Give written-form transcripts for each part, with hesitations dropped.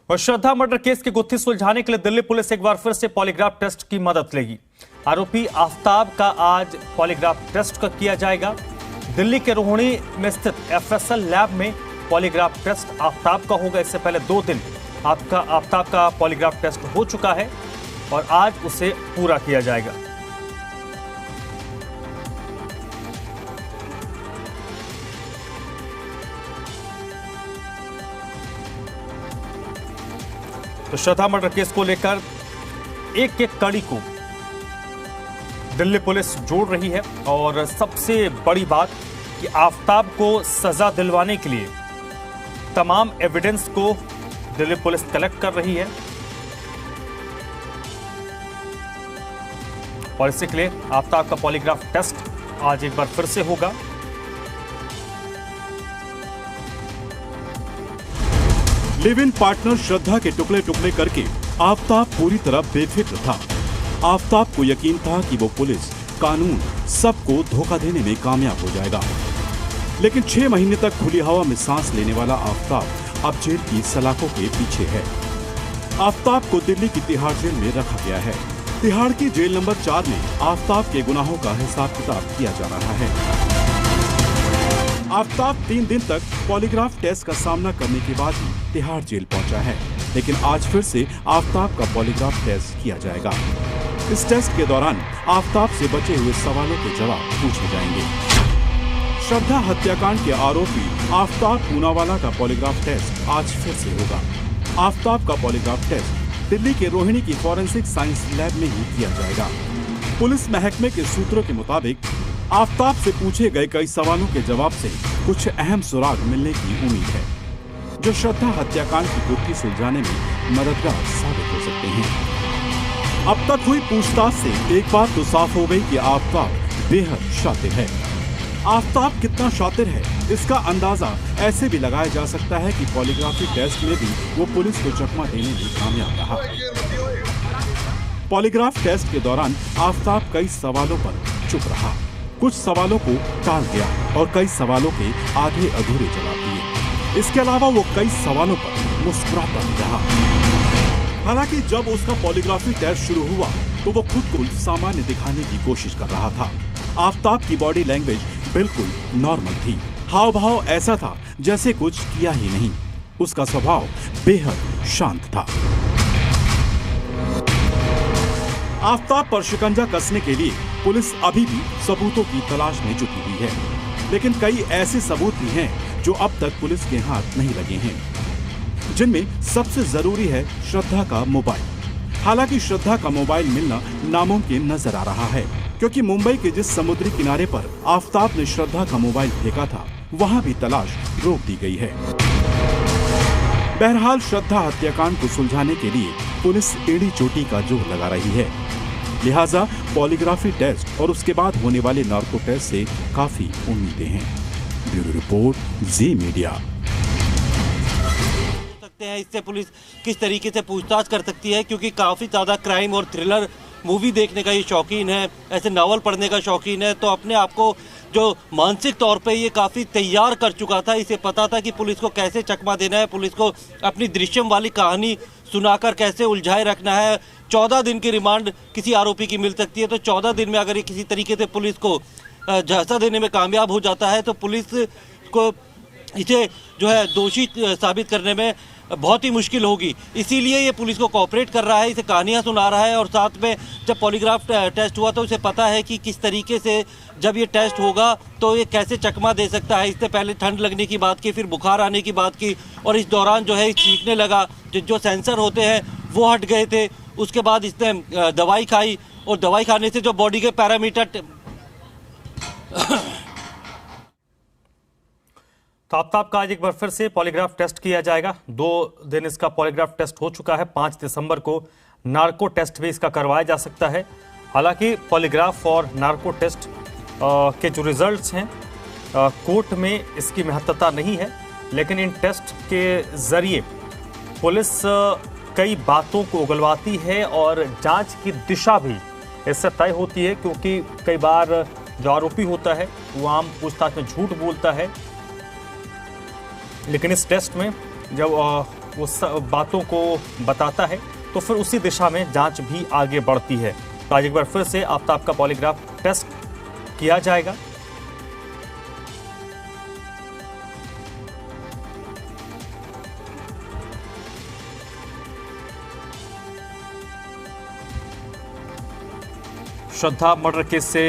और श्रद्धा murder case की गुत्थी सुलझाने के लिए दिल्ली पुलिस एक बार फिर से पॉलीग्राफ टेस्ट की मदद लेगी। आरोपी आफ्ताब का आज पॉलीग्राफ टेस्ट किया जाएगा। दिल्ली के रोहिणी में स्थित एफएसएल लैब में पॉलीग्राफ टेस्ट आफ्ताब का होगा। इससे पहले 2 दिन आफ्ताब का पॉलीग्राफ टेस्ट हो चुका है और आज उसे पूरा किया जाएगा। तो श्रद्धा मर्डर केस को लेकर एक एक कड़ी को दिल्ली पुलिस जोड़ रही है और सबसे बड़ी बात कि आफ्ताब को सजा दिलवाने के लिए तमाम एविडेंस को दिल्ली पुलिस कलेक्ट कर रही है और इसी के लिए आफ्ताब का पॉलीग्राफ टेस्ट आज एक बार फिर से होगा। लिव इन पार्टनर श्रद्धा के टुकड़े टुकड़े करके आफ्ताब पूरी तरह बेफिक्र था। आफ्ताब को यकीन था कि वो पुलिस, कानून सबको धोखा देने में कामयाब हो जाएगा। लेकिन 6 महीने तक खुली हवा में सांस लेने वाला आफ्ताब अब जेल की सलाखों के पीछे है। आफ्ताब को दिल्ली की तिहाड़ जेल में रखा गया है। तिहाड़ की जेल नंबर 4 में आफ्ताब के गुनाहों का हिसाब किताब किया जा रहा है। आफ्ताब 3 दिन तक पॉलीग्राफ टेस्ट का सामना करने के बाद ही तिहाड़ जेल पहुंचा है, लेकिन आज फिर से आफ्ताब का पॉलीग्राफ टेस्ट किया जाएगा। इस टेस्ट के दौरान आफ्ताब से बचे हुए सवालों के जवाब पूछे जाएंगे। श्रद्धा हत्याकांड के आरोपी आफ्ताब पूनावाला का पॉलीग्राफ टेस्ट आज फिर से होगा। आफ्ताब का पॉलीग्राफ टेस्ट दिल्ली के रोहिणी की फॉरेंसिक साइंस लैब में ही किया जाएगा। पुलिस महकमे के सूत्रों के मुताबिक आफ्ताब से पूछे गए कई सवालों के जवाब से कुछ अहम सुराग मिलने की उम्मीद है, जो श्रद्धा हत्याकांड की गुत्थी सुलझाने में मददगार साबित हो सकते हैं। अब तक हुई पूछताछ से एक बात तो साफ हो गई कि आफ्ताब बेहद शातिर है। आफ्ताब कितना शातिर है, इसका अंदाजा ऐसे भी लगाया जा सकता है कि पॉलीग्राफी टेस्ट में भी वो पुलिस को चकमा देने में कामयाब रहा। पॉलीग्राफ टेस्ट के दौरान आफ्ताब कई सवालों पर चुप रहा, कुछ सवालों को टाल दिया और कई सवालों के आधे अधूरे जवाब दिए। इसके अलावा वो कई सवालों पर मुस्कुराता भी रहा। हालांकि जब उसका पॉलीग्राफी टेस्ट शुरू हुआ तो वो खुद को सामान्य दिखाने की कोशिश कर रहा था। आफ्ताब की बॉडी लैंग्वेज बिल्कुल नॉर्मल थी। हाव भाव ऐसा था जैसे कुछ किया ही नहीं। उसका स्वभाव बेहद शांत था। आफ्ताब पर शिकंजा कसने के लिए पुलिस अभी भी सबूतों की तलाश में जुटी हुई है, लेकिन कई ऐसे सबूत भी हैं जो अब तक पुलिस के हाथ नहीं लगे हैं, जिनमें सबसे जरूरी है श्रद्धा का मोबाइल। हालांकि श्रद्धा का मोबाइल मिलना नामुमकिन नजर आ रहा है, क्योंकि मुंबई के जिस समुद्री किनारे पर आफ्ताब ने श्रद्धा का मोबाइल फेंका था, वहां भी तलाश रोक दी गई है। बहरहाल श्रद्धा हत्याकांड को सुलझाने के लिए पुलिस एड़ी चोटी का जोर लगा रही है। लिहाजा पॉलीग्राफी टेस्ट और उसके बाद होने वाले नार्को टेस्ट से काफी उम्मीदें हैं। ब्यूरो रिपोर्ट, जी मीडिया। सकते हैं इससे पुलिस किस तरीके से पूछताछ कर सकती है, क्योंकि काफी ज्यादा क्राइम और थ्रिलर मूवी देखने का ये शौकीन है, ऐसे नावल पढ़ने का शौकीन है, तो अपने आप को जो मानसिक तौर पे ये काफ़ी तैयार कर चुका था। इसे पता था कि पुलिस को कैसे चकमा देना है, पुलिस को अपनी दृश्यम वाली कहानी सुनाकर कैसे उलझाए रखना है। 14 दिन की रिमांड किसी आरोपी की मिल सकती है, तो 14 दिन में अगर ये किसी तरीके से पुलिस को झांसा देने में कामयाब हो जाता है तो पुलिस को इसे जो है दोषी साबित करने में बहुत ही मुश्किल होगी। इसीलिए ये पुलिस को कोऑपरेट कर रहा है, इसे कहानियाँ सुना रहा है। और साथ में जब पॉलीग्राफ टेस्ट हुआ तो उसे पता है कि किस तरीके से जब ये टेस्ट होगा तो ये कैसे चकमा दे सकता है। इससे पहले ठंड लगने की बात की, फिर बुखार आने की बात की, और इस दौरान जो है चीखने लगा। जो सेंसर होते हैं वो हट गए थे। उसके बाद इसने दवाई खाई और दवाई खाने से जो बॉडी के पैरामीटर तो आफ्ताब का आज एक बार फिर से पॉलीग्राफ टेस्ट किया जाएगा। 2 दिन इसका पॉलीग्राफ टेस्ट हो चुका है। 5 दिसंबर को नार्को टेस्ट भी इसका करवाया जा सकता है। हालांकि पॉलीग्राफ और नार्को टेस्ट के जो रिजल्ट्स हैं कोर्ट में इसकी महत्वता नहीं है, लेकिन इन टेस्ट के जरिए पुलिस कई बातों को उगलवाती है और जांच की दिशा भी इससे तय होती है, क्योंकि कई बार जो आरोपी होता है वो आम पूछताछ में झूठ बोलता है, लेकिन इस टेस्ट में जब उस बातों को बताता है तो फिर उसी दिशा में जांच भी आगे बढ़ती है। तो आज एक बार फिर से आफ्ताब का पॉलीग्राफ टेस्ट किया जाएगा। श्रद्धा मर्डर केस से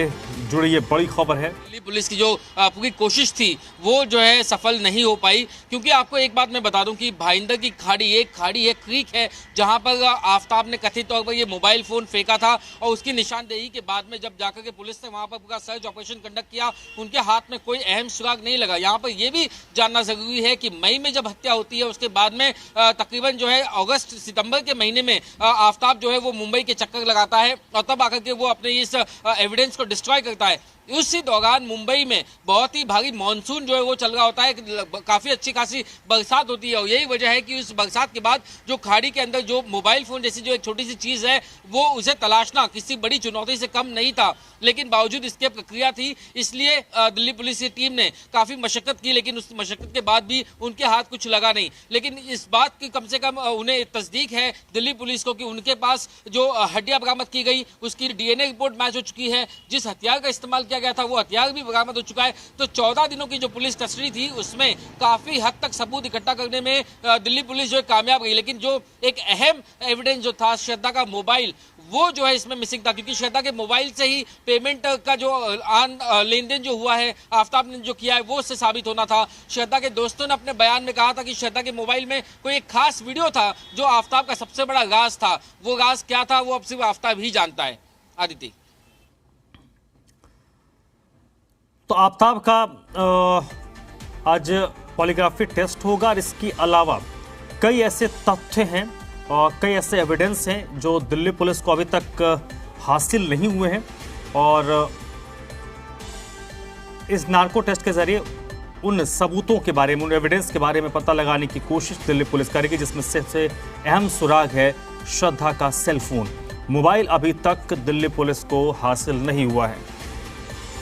जुड़ी ये बड़ी खबर है। दिल्ली पुलिस की जो पूरी कोशिश थी वो जो है सफल नहीं हो पाई, क्योंकि आपको एक बात मैं बता दूं कि भाईंदर की खाड़ी एक खाड़ी है, क्रीक है, जहां पर आफ्ताब ने कथित तौर पर ये मोबाइल फोन फेंका था और उसकी निशानदेही के बाद में जब जाकर के पुलिस ने वहां पर पूरा सर्च ऑपरेशन कंडक्ट किया, उनके हाथ में कोई अहम सुराग नहीं लगा। यहाँ पर यह भी जानना जरूरी है कि मई में जब हत्या होती है उसके बाद में तकरीबन जो है अगस्त सितंबर के महीने में आफ्ताब जो है वो मुंबई के चक्कर लगाता है और तब आकर के वो अपने इस एविडेंस को डिस्ट्रॉय करता है। उसी दौरान मुंबई में बहुत ही भारी मानसून जो है वो चल रहा होता है, काफी अच्छी खासी बरसात होती है और यही वजह है कि उस बरसात के बाद जो खाड़ी के अंदर जो मोबाइल फोन जैसी जो एक छोटी सी चीज है वो उसे तलाशना किसी बड़ी चुनौती से कम नहीं था, लेकिन बावजूद इसकी प्रक्रिया थी, इसलिए दिल्ली पुलिस की टीम ने काफी मशक्कत की, लेकिन उस मशक्कत के बाद भी उनके हाथ कुछ लगा नहीं। लेकिन इस बात की कम से कम उन्हें तस्दीक है दिल्ली पुलिस को कि उनके पास जो हड्डियां बरामद की गई उसकी डीएनए रिपोर्ट मैच हो चुकी है, जिस हथियार का इस्तेमाल किया गया था वो हथियार भी बरामद हो चुका है। तो 14 दिनों की जो पुलिस कस्टडी थी उसमें काफी हद तक सबूत इकट्ठा करने में दिल्ली पुलिस जो है कामयाब रही, लेकिन जो एक अहम एविडेंस जो था श्रद्धा का मोबाइल वो जो है इसमें मिसिंग था, क्योंकि श्रद्धा के मोबाइल से ही पेमेंट का जो लेन देन जो हुआ है आफ्ताब ने जो किया है वो उससे साबित होना था। श्रद्धा के दोस्तों ने अपने बयान में कहा था कि श्रद्धा के मोबाइल में कोई एक खास वीडियो था जो आफ्ताब का सबसे बड़ा राज था। वो राज क्या था वो अब सिर्फ आफ्ताब ही जानता है। आदित्य, तो आफ्ताब का आज पॉलीग्राफी टेस्ट होगा और इसके अलावा कई ऐसे तथ्य हैं और कई ऐसे एविडेंस हैं जो दिल्ली पुलिस को अभी तक हासिल नहीं हुए हैं और इस नार्को टेस्ट के जरिए उन सबूतों के बारे में, उन एविडेंस के बारे में पता लगाने की कोशिश दिल्ली पुलिस करेगी, जिसमें सबसे अहम सुराग है श्रद्धा का सेल फोन। मोबाइल अभी तक दिल्ली पुलिस को हासिल नहीं हुआ है।